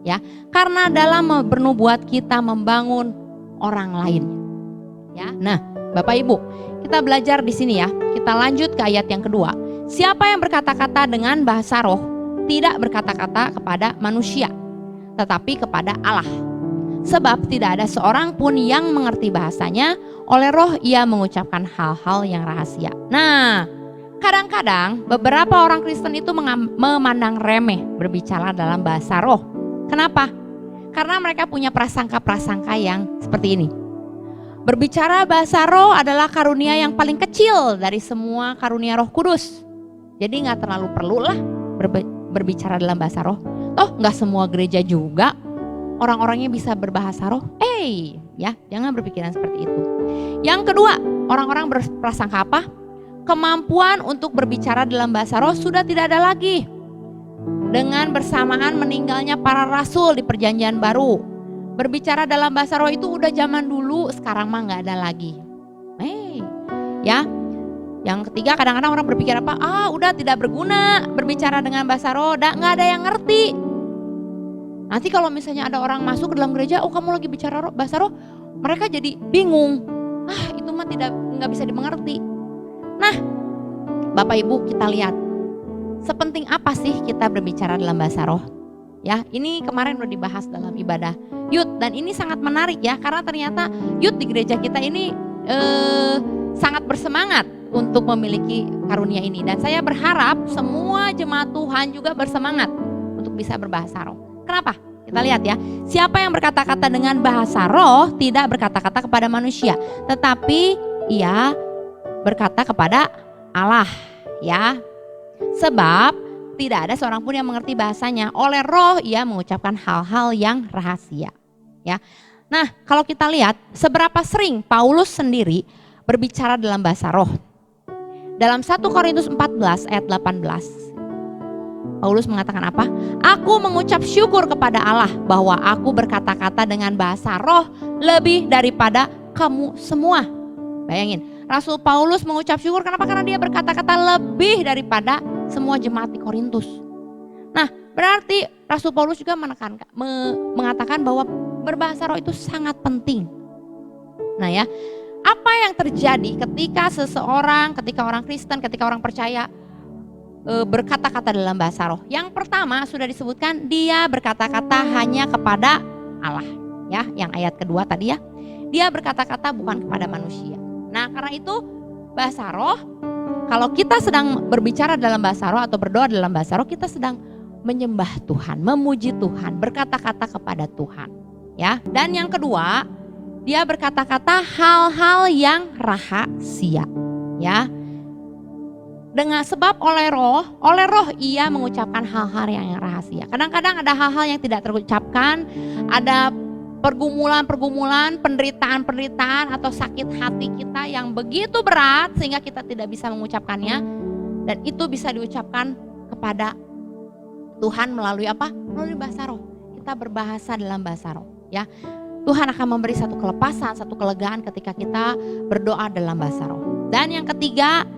ya. Karena dalam bernubuat kita membangun orang lain, ya. Nah, Bapak Ibu, kita belajar di sini ya. Kita lanjut ke ayat yang kedua. Siapa yang berkata-kata dengan bahasa roh tidak berkata-kata kepada manusia, tetapi kepada Allah. Sebab tidak ada seorang pun yang mengerti bahasanya, oleh roh ia mengucapkan hal-hal yang rahasia. Nah, kadang-kadang beberapa orang Kristen itu memandang remeh berbicara dalam bahasa roh. Kenapa? Karena mereka punya prasangka-prasangka yang seperti ini. Berbicara bahasa roh adalah karunia yang paling kecil dari semua karunia Roh Kudus. Jadi gak terlalu perlulah berbicara dalam bahasa roh. Toh gak semua gereja juga orang-orangnya bisa berbahasa roh. Ya, jangan berpikiran seperti itu. Yang kedua, orang-orang berprasangka apa? Kemampuan untuk berbicara dalam bahasa roh sudah tidak ada lagi. Dengan bersamaan meninggalnya para rasul di perjanjian baru, berbicara dalam bahasa roh itu udah zaman dulu, sekarang mah gak ada lagi. Ya. Yang ketiga, kadang-kadang orang berpikir udah tidak berguna berbicara dengan bahasa roh, gak ada yang ngerti. Nanti kalau misalnya ada orang masuk ke dalam gereja, kamu lagi bicara bahasa roh, mereka jadi bingung. Itu mah nggak bisa dimengerti. Nah, Bapak Ibu, kita lihat sepenting apa sih kita berbicara dalam bahasa roh? Ya, ini kemarin udah dibahas dalam ibadah youth dan ini sangat menarik ya, karena ternyata youth di gereja kita ini sangat bersemangat untuk memiliki karunia ini, dan saya berharap semua jemaat Tuhan juga bersemangat untuk bisa berbahasa roh. Kenapa? Kita lihat ya, siapa yang berkata-kata dengan bahasa roh tidak berkata-kata kepada manusia, tetapi ia berkata kepada Allah, ya. Sebab tidak ada seorang pun yang mengerti bahasanya, oleh roh ia mengucapkan hal-hal yang rahasia, ya. Nah, kalau kita lihat seberapa sering Paulus sendiri berbicara dalam bahasa roh. Dalam 1 Korintus 14 ayat 18, Paulus mengatakan apa? Aku mengucap syukur kepada Allah bahwa aku berkata-kata dengan bahasa roh lebih daripada kamu semua. Bayangin, Rasul Paulus mengucap syukur kenapa? Karena dia berkata-kata lebih daripada semua jemaat di Korintus. Nah, berarti Rasul Paulus juga mengatakan bahwa berbahasa roh itu sangat penting. Nah ya, apa yang terjadi ketika orang Kristen, ketika orang percaya berkata-kata dalam bahasa roh? Yang pertama sudah disebutkan, dia berkata-kata hanya kepada Allah, ya, yang ayat kedua tadi ya. Dia berkata-kata bukan kepada manusia. Nah, karena itu bahasa roh, kalau kita sedang berbicara dalam bahasa roh atau berdoa dalam bahasa roh, kita sedang menyembah Tuhan, memuji Tuhan, berkata-kata kepada Tuhan, ya. Dan yang kedua, dia berkata-kata hal-hal yang rahasia, ya. Dengan sebab oleh roh ia mengucapkan hal-hal yang rahasia. Kadang-kadang ada hal-hal yang tidak terucapkan, ada pergumulan-pergumulan, penderitaan-penderitaan atau sakit hati kita yang begitu berat sehingga kita tidak bisa mengucapkannya, dan itu bisa diucapkan kepada Tuhan melalui apa? Melalui bahasa roh. Kita berbahasa dalam bahasa roh, ya. Tuhan akan memberi satu kelepasan, satu kelegaan ketika kita berdoa dalam bahasa roh. Dan yang ketiga,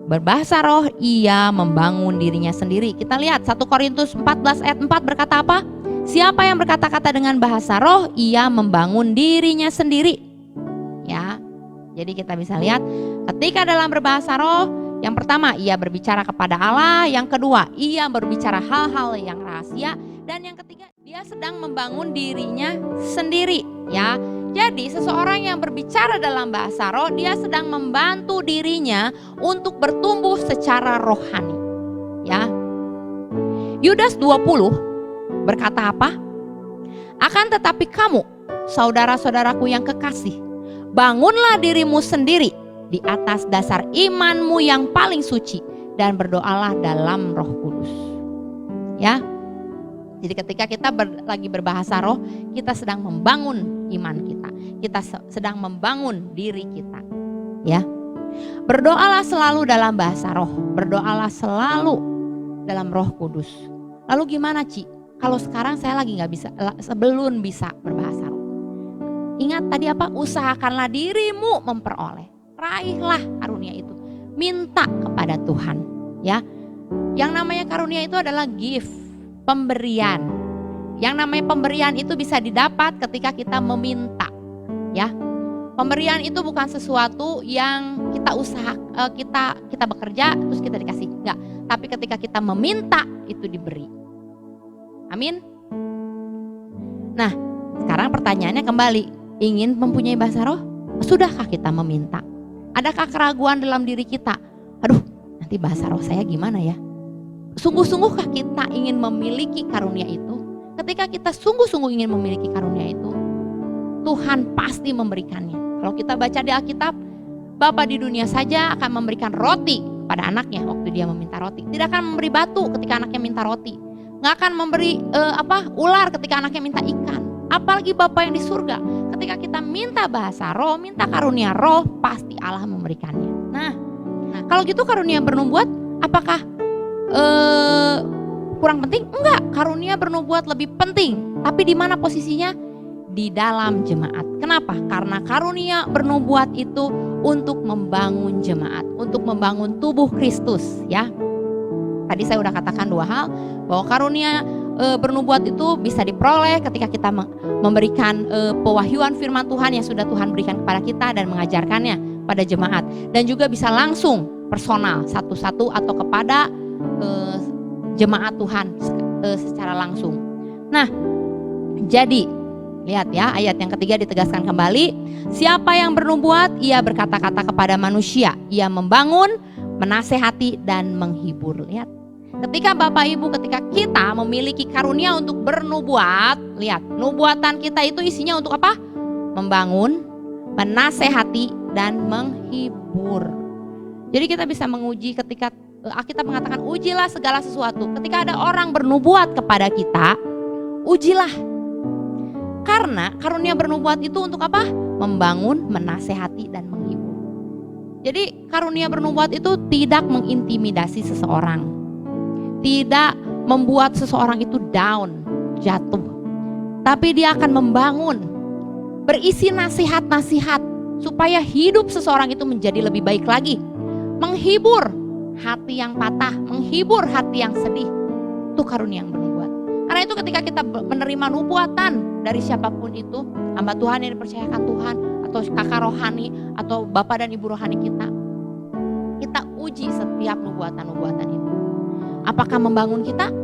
berbahasa roh ia membangun dirinya sendiri. Kita lihat 1 Korintus 14 ayat 4 berkata apa? Siapa yang berkata-kata dengan bahasa roh, ia membangun dirinya sendiri. Ya. Jadi kita bisa lihat ketika dalam berbahasa roh, yang pertama ia berbicara kepada Allah, yang kedua ia berbicara hal-hal yang rahasia, dan yang ketiga dia sedang membangun dirinya sendiri, ya. Jadi seseorang yang berbicara dalam bahasa roh, dia sedang membantu dirinya untuk bertumbuh secara rohani, ya. Yudas 20 berkata apa? Akan tetapi kamu, saudara-saudaraku yang kekasih, bangunlah dirimu sendiri di atas dasar imanmu yang paling suci dan berdoalah dalam Roh Kudus. Ya. Jadi ketika kita lagi berbahasa roh, kita sedang membangun iman kita. Kita sedang membangun diri kita. Ya. Berdoalah selalu dalam bahasa roh. Berdoalah selalu dalam Roh Kudus. Lalu gimana, Ci? Kalau sekarang saya lagi nggak bisa, sebelum bisa berbahasa roh. Ingat tadi apa? Usahakanlah dirimu memperoleh. Raihlah karunia itu. Minta kepada Tuhan, ya. Yang namanya karunia itu adalah gift, pemberian. Yang namanya pemberian itu bisa didapat ketika kita meminta, ya. Pemberian itu bukan sesuatu yang kita bekerja terus kita dikasih, enggak. Tapi ketika kita meminta itu diberi. Amin. Nah, sekarang pertanyaannya kembali, ingin mempunyai bahasa roh? Sudahkah kita meminta? Adakah keraguan dalam diri kita? Aduh, nanti bahasa roh saya gimana ya? Sungguh-sungguhkah kita ingin memiliki karunia itu? Ketika kita sungguh-sungguh ingin memiliki karunia itu, Tuhan pasti memberikannya. Kalau kita baca di Alkitab, Bapa di dunia saja akan memberikan roti pada anaknya waktu dia meminta roti. Tidak akan memberi batu ketika anaknya minta roti. Nggak akan memberi ular ketika anaknya minta ikan. Apalagi Bapa yang di surga, ketika kita minta bahasa roh, minta karunia roh, pasti Allah memberikannya. Nah kalau gitu karunia bernubuat apakah kurang penting? Enggak, karunia bernubuat lebih penting. Tapi di mana posisinya? Di dalam jemaat. Kenapa? Karena karunia bernubuat itu untuk membangun jemaat, untuk membangun tubuh Kristus, ya. Tadi saya udah katakan dua hal, bahwa karunia bernubuat itu bisa diperoleh ketika kita memberikan pewahyuan firman Tuhan yang sudah Tuhan berikan kepada kita dan mengajarkannya. pada jemaat, dan juga bisa langsung personal satu-satu atau kepada jemaat Tuhan secara langsung. Nah, jadi lihat ya, ayat yang ketiga ditegaskan kembali, siapa yang bernubuat ia berkata-kata kepada manusia, ia membangun, menasehati dan menghibur. Lihat, ketika Bapak Ibu, ketika kita memiliki karunia untuk bernubuat, lihat, nubuatan kita itu isinya untuk apa? Membangun, menasehati dan menghibur. Jadi kita bisa menguji, ketika Alkitab mengatakan ujilah segala sesuatu. Ketika ada orang bernubuat kepada kita, ujilah. Karena karunia bernubuat itu untuk apa? Membangun, menasehati dan menghibur. Jadi karunia bernubuat itu tidak mengintimidasi seseorang, tidak membuat seseorang itu down, jatuh, tapi dia akan membangun, berisi nasihat-nasihat supaya hidup seseorang itu menjadi lebih baik lagi, menghibur hati yang patah, menghibur hati yang sedih. Itu karunia yang bernubuat. Karena itu ketika kita menerima nubuatan dari siapapun itu, hamba Tuhan yang dipercayakan Tuhan, atau kakak rohani, atau bapak dan ibu rohani kita uji setiap nubuatan-nubuatan itu. Apakah membangun kita?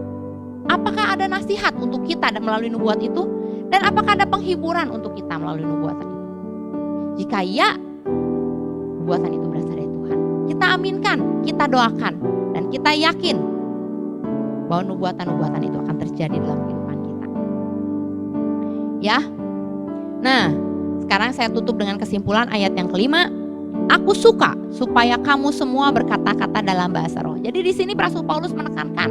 Apakah ada nasihat untuk kita dan melalui nubuat itu? Dan apakah ada penghiburan untuk kita melalui nubuatan itu? Jika ya, nubuatan itu berasal dari Tuhan. Kita aminkan, kita doakan, dan kita yakin bahwa nubuatan-nubuatan itu akan terjadi dalam kehidupan kita. Ya. Nah, sekarang saya tutup dengan kesimpulan ayat yang kelima. Aku suka supaya kamu semua berkata-kata dalam bahasa roh. Jadi di sini Rasul Paulus menekankan,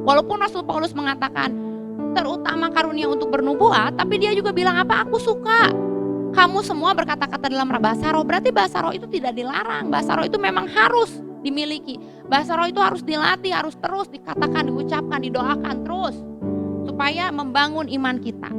walaupun Rasul Paulus mengatakan terutama karunia untuk bernubuat, tapi dia juga bilang apa? Aku suka kamu semua berkata-kata dalam bahasa roh. Berarti bahasa roh itu tidak dilarang. Bahasa roh itu memang harus dimiliki. Bahasa roh itu harus dilatih, harus terus dikatakan, diucapkan, didoakan terus supaya membangun iman kita.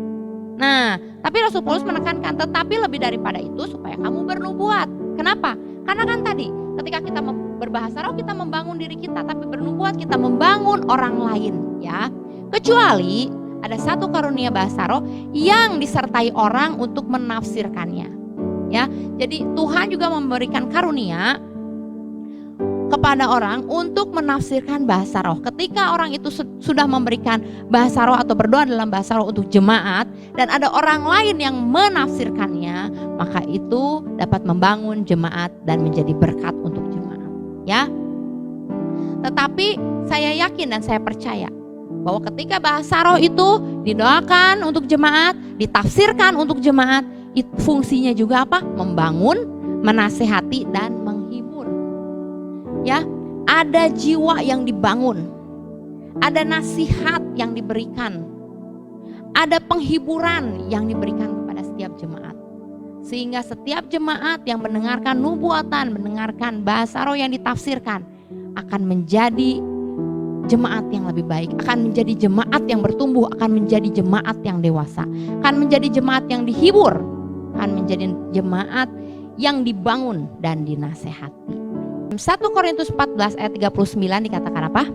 Nah, tapi Rasul Paulus menekankan, tetapi lebih daripada itu supaya kamu bernubuat. Kenapa? Karena kan tadi ketika kita berbahasa roh kita membangun diri kita, tapi bernubuat kita membangun orang lain, ya. Kecuali ada satu karunia bahasa roh yang disertai orang untuk menafsirkannya, ya. Jadi Tuhan juga memberikan karunia kepada orang untuk menafsirkan bahasa roh. Ketika orang itu sudah memberikan bahasa roh atau berdoa dalam bahasa roh untuk jemaat, dan ada orang lain yang menafsirkannya, maka itu dapat membangun jemaat dan menjadi berkat untuk jemaat, ya. Tetapi saya yakin dan saya percaya bahwa ketika bahasa roh itu didoakan untuk jemaat, ditafsirkan untuk jemaat, itu fungsinya juga apa? Membangun, menasehati dan menghibur. Ya, ada jiwa yang dibangun, ada nasihat yang diberikan, ada penghiburan yang diberikan kepada setiap jemaat. Sehingga setiap jemaat yang mendengarkan nubuatan, mendengarkan bahasa roh yang ditafsirkan, akan menjadi jemaat yang lebih baik, akan menjadi jemaat yang bertumbuh, akan menjadi jemaat yang dewasa, akan menjadi jemaat yang dihibur, akan menjadi jemaat yang dibangun dan dinasehati. 1 Korintus 14 ayat 39 dikatakan apa?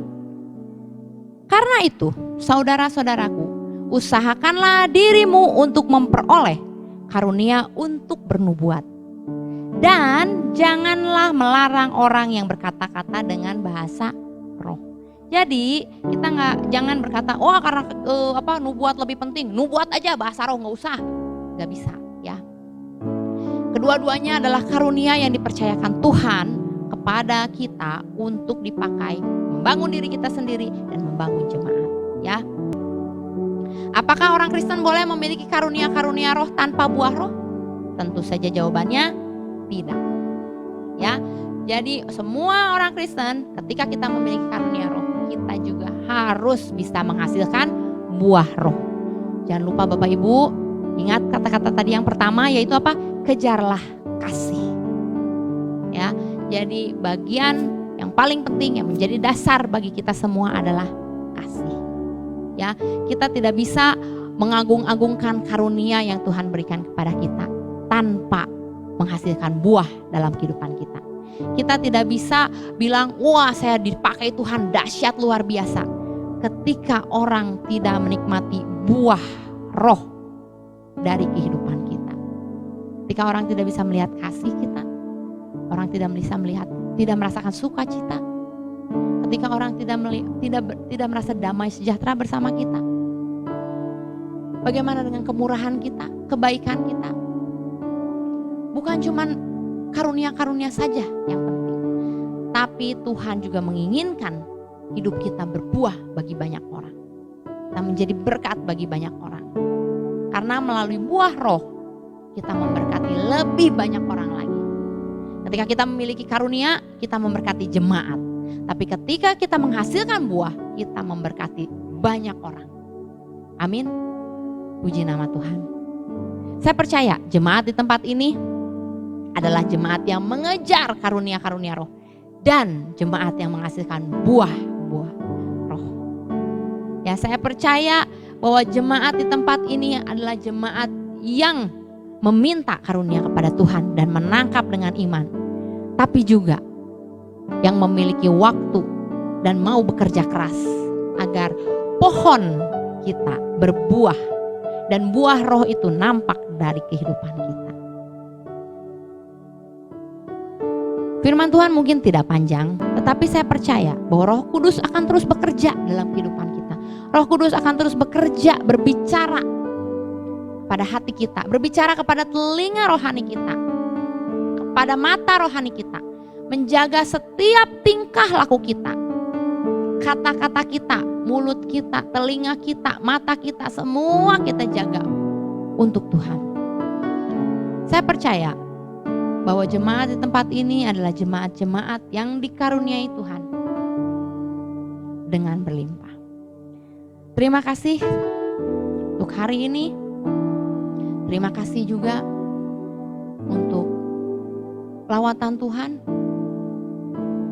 Karena itu, saudara-saudaraku, usahakanlah dirimu untuk memperoleh karunia untuk bernubuat. Dan janganlah melarang orang yang berkata-kata dengan bahasa roh. Jadi kita jangan berkata, oh karena nubuat lebih penting, nubuat aja bahasa roh nggak usah, nggak bisa, ya. Kedua-duanya adalah karunia yang dipercayakan Tuhan kepada kita untuk dipakai membangun diri kita sendiri dan membangun jemaat, ya. Apakah orang Kristen boleh memiliki karunia-karunia roh tanpa buah roh? Tentu saja jawabannya tidak, ya. Jadi semua orang Kristen ketika kita memiliki karunia roh, kita juga harus bisa menghasilkan buah roh. Jangan lupa Bapak Ibu, ingat kata-kata tadi yang pertama, yaitu apa? Kejarlah kasih, ya. Jadi bagian yang paling penting yang menjadi dasar bagi kita semua adalah kasih. Ya, kita tidak bisa mengagung-agungkan karunia yang Tuhan berikan kepada kita tanpa menghasilkan buah dalam kehidupan kita. Kita tidak bisa bilang, wah saya dipakai Tuhan dahsyat luar biasa, ketika orang tidak menikmati buah roh dari kehidupan kita. Ketika orang tidak bisa melihat kasih kita, orang tidak bisa melihat, tidak merasakan sukacita. Ketika orang tidak merasa damai sejahtera bersama kita. Bagaimana dengan kemurahan kita, kebaikan kita? Bukan cuma karunia-karunia saja yang penting, tapi Tuhan juga menginginkan hidup kita berbuah bagi banyak orang. Kita menjadi berkat bagi banyak orang. Karena melalui buah roh, kita memberkati lebih banyak orang lagi. Ketika kita memiliki karunia, kita memberkati jemaat. Tapi ketika kita menghasilkan buah, kita memberkati banyak orang. Amin. Puji nama Tuhan. Saya percaya jemaat di tempat ini adalah jemaat yang mengejar karunia-karunia roh. Dan jemaat yang menghasilkan buah-buah roh. Ya, saya percaya bahwa jemaat di tempat ini adalah jemaat yang meminta karunia kepada Tuhan dan menangkap dengan iman. Tapi juga yang memiliki waktu dan mau bekerja keras agar pohon kita berbuah dan buah roh itu nampak dari kehidupan kita. Firman Tuhan mungkin tidak panjang, tetapi saya percaya bahwa Roh Kudus akan terus bekerja dalam kehidupan kita. Roh Kudus akan terus bekerja, berbicara pada hati kita, berbicara kepada telinga rohani kita, kepada mata rohani kita, menjaga setiap tingkah laku kita, kata-kata kita, mulut kita, telinga kita, mata kita, semua kita jaga untuk Tuhan. Saya percaya bahwa jemaat di tempat ini adalah jemaat-jemaat yang dikaruniai Tuhan dengan berlimpah. Terima kasih untuk hari ini. Terima kasih juga untuk lawatan Tuhan.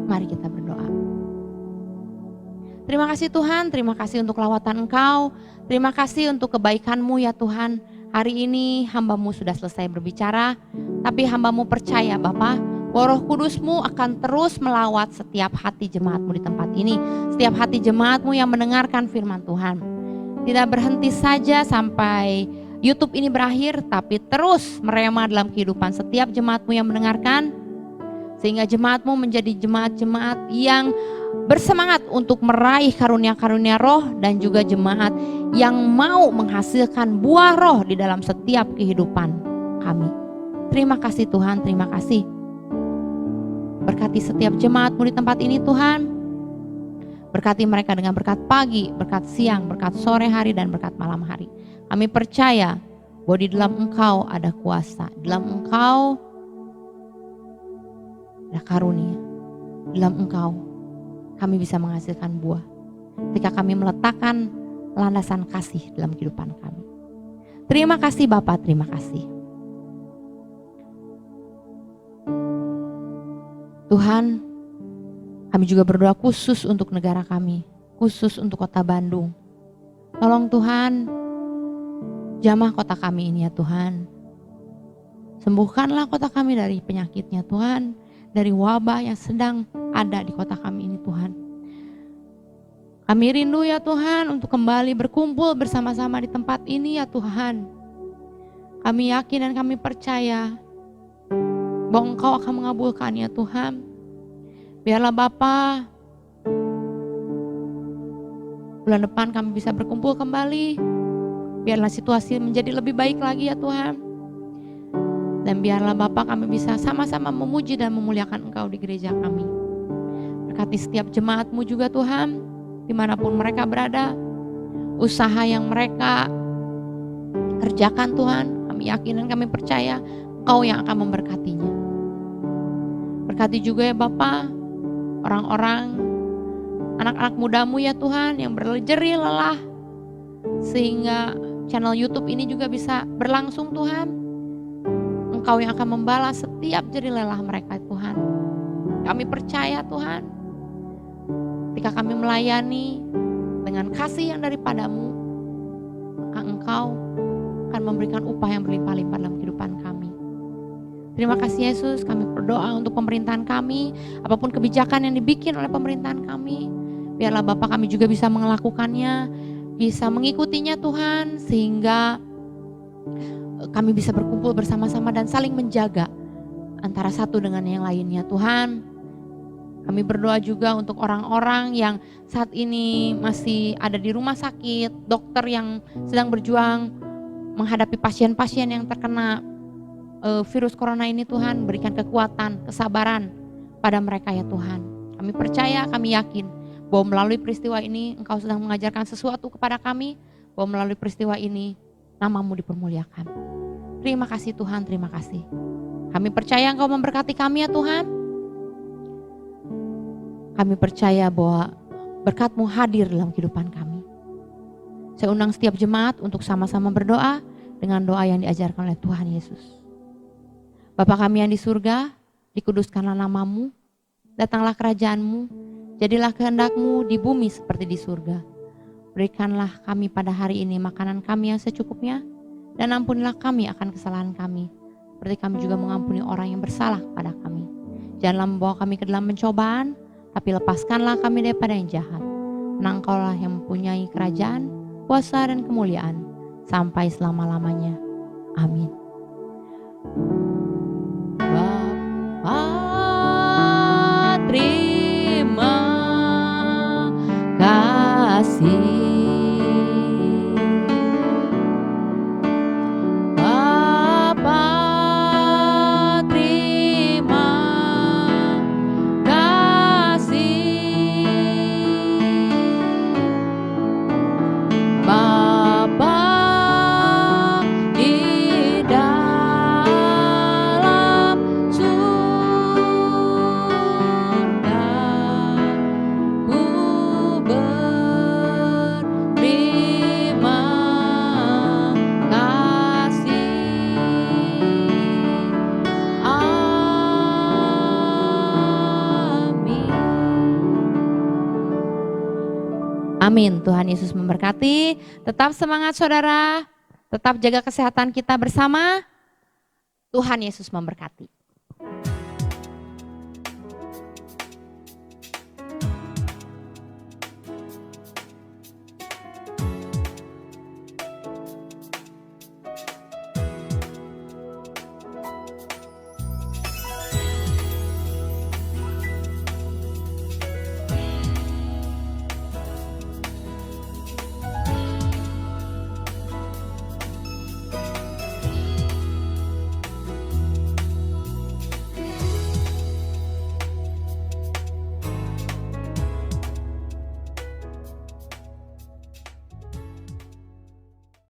Mari kita berdoa. Terima kasih Tuhan, terima kasih untuk lawatan Engkau. Terima kasih untuk kebaikan-Mu ya Tuhan. Hari ini hamba-Mu sudah selesai berbicara, tapi hamba-Mu percaya Bapa, bahwa Roh Kudus-Mu akan terus melawat setiap hati jemaat-Mu di tempat ini. Setiap hati jemaat-Mu yang mendengarkan firman Tuhan. Tidak berhenti saja sampai YouTube ini berakhir, tapi terus merema dalam kehidupan setiap jemaat-Mu yang mendengarkan. Sehingga jemaat-Mu menjadi jemaat-jemaat yang bersemangat untuk meraih karunia-karunia roh, dan juga jemaat yang mau menghasilkan buah roh di dalam setiap kehidupan kami. Terima kasih Tuhan, terima kasih. Berkati setiap jemaat-Mu di tempat ini Tuhan. Berkati mereka dengan berkat pagi, berkat siang, berkat sore hari, dan berkat malam hari. Kami percaya bahwa di dalam Engkau ada kuasa, di dalam Engkau ada karunia, di dalam Engkau kami bisa menghasilkan buah ketika kami meletakkan landasan kasih dalam kehidupan kami. Terima kasih Bapa, terima kasih. Tuhan, kami juga berdoa khusus untuk negara kami, khusus untuk kota Bandung. Tolong Tuhan, jamah kota kami ini ya Tuhan. Sembuhkanlah kota kami dari penyakitnya Tuhan, dari wabah yang sedang ada di kota kami ini Tuhan. Kami rindu ya Tuhan untuk kembali berkumpul bersama-sama di tempat ini ya Tuhan. Kami yakin dan kami percaya bahwa Engkau akan mengabulkan ya Tuhan. Biarlah Bapa, bulan depan kami bisa berkumpul kembali. Biarlah situasi menjadi lebih baik lagi ya Tuhan. Dan biarlah Bapa kami bisa sama-sama memuji dan memuliakan Engkau di gereja kami. Berkati setiap jemaat-Mu juga Tuhan, dimanapun mereka berada. Usaha yang mereka kerjakan Tuhan, kami yakin dan kami percaya Engkau yang akan memberkatinya. Berkati juga ya Bapa, orang-orang, anak-anak muda-Mu ya Tuhan yang berjerih lelah, sehingga channel YouTube ini juga bisa berlangsung Tuhan. Engkau yang akan membalas setiap jerih lelah mereka Tuhan. Kami percaya Tuhan, ketika kami melayani dengan kasih yang daripadamu, maka Engkau akan memberikan upah yang berlimpah-limpah dalam kehidupan kami. Terima kasih Yesus, kami berdoa untuk pemerintahan kami, apapun kebijakan yang dibikin oleh pemerintahan kami, biarlah Bapak kami juga bisa melakukannya, bisa mengikutinya Tuhan, sehingga kami bisa berkumpul bersama-sama dan saling menjaga antara satu dengan yang lainnya Tuhan. Kami berdoa juga untuk orang-orang yang saat ini masih ada di rumah sakit, dokter yang sedang berjuang menghadapi pasien-pasien yang terkena virus corona ini Tuhan. Berikan kekuatan, kesabaran pada mereka ya Tuhan. Kami percaya, kami yakin bahwa melalui peristiwa ini Engkau sedang mengajarkan sesuatu kepada kami, bahwa melalui peristiwa ini nama-Mu dipermuliakan. Terima kasih Tuhan, terima kasih. Kami percaya Engkau memberkati kami ya Tuhan. Kami percaya bahwa berkat-Mu hadir dalam kehidupan kami. Saya undang setiap jemaat untuk sama-sama berdoa dengan doa yang diajarkan oleh Tuhan Yesus. Bapa kami yang di surga, dikuduskanlah nama-Mu, datanglah kerajaan-Mu, jadilah kehendak-Mu di bumi seperti di surga. Berikanlah kami pada hari ini makanan kami yang secukupnya, dan ampunilah kami akan kesalahan kami, seperti kami juga mengampuni orang yang bersalah kepada kami. Janganlah membawa kami ke dalam pencobaan, tapi lepaskanlah kami daripada yang jahat. Karena Engkaulah yang mempunyai kerajaan, kuasa dan kemuliaan sampai selama-lamanya. Amin. Bapa, terima kasih. Amin. Tuhan Yesus memberkati. Tetap semangat saudara. Tetap jaga kesehatan kita bersama. Tuhan Yesus memberkati.